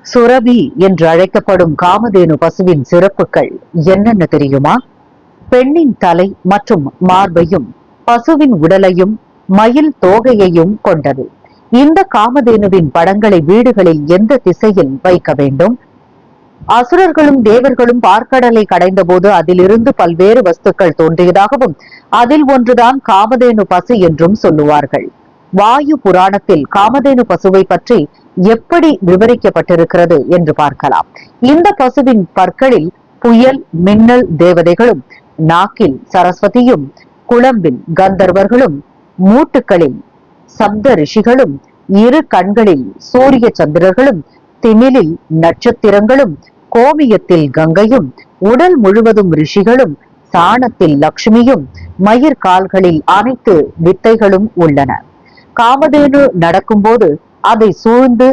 சுரபி என்று அழைக்கப்படும் காமதேனு பசுவின் சிறப்புகள் என்னென்ன தெரியுமா? பெண்ணின் தலை மற்றும் மார்பையும் பசுவின் உடலையும் மயில் தோகையையும் கொண்டது. இந்த காமதேனுவின் படங்களை வீடுகளில் எந்த திசையில் வைக்க வேண்டும்? அசுரர்களும் தேவர்களும் பார்க்கடலை கடைந்த போது அதிலிருந்து பல்வேறு வஸ்துக்கள் தோன்றியதாகவும் அதில் ஒன்றுதான் காமதேனு பசு என்றும் சொல்லுவார்கள். வாயு புராணத்தில் காமதேனு பசுவை பற்றி எப்படி விவரிக்கப்பட்டிருக்கிறது என்று பார்க்கலாம். இந்த பசுவின் பற்களில் புயல், மின்னல் தேவதைகளும், நாக்கில் சரஸ்வதியும், குளம்பில் கந்தர்வர்களும், மூட்டுக்களில் சப்த ரிஷிகளும், இரு கண்களில் சூரிய சந்திரர்களும், திமிலில் நட்சத்திரங்களும், கோமியத்தில் கங்கையும், உடல் முழுவதும் ரிஷிகளும், சாணத்தில் லட்சுமியும், மயிர் கால்களில் அனைத்து வித்தைகளும் உள்ளன. காமதேனு நடக்கும்போது அதை சூழ்ந்து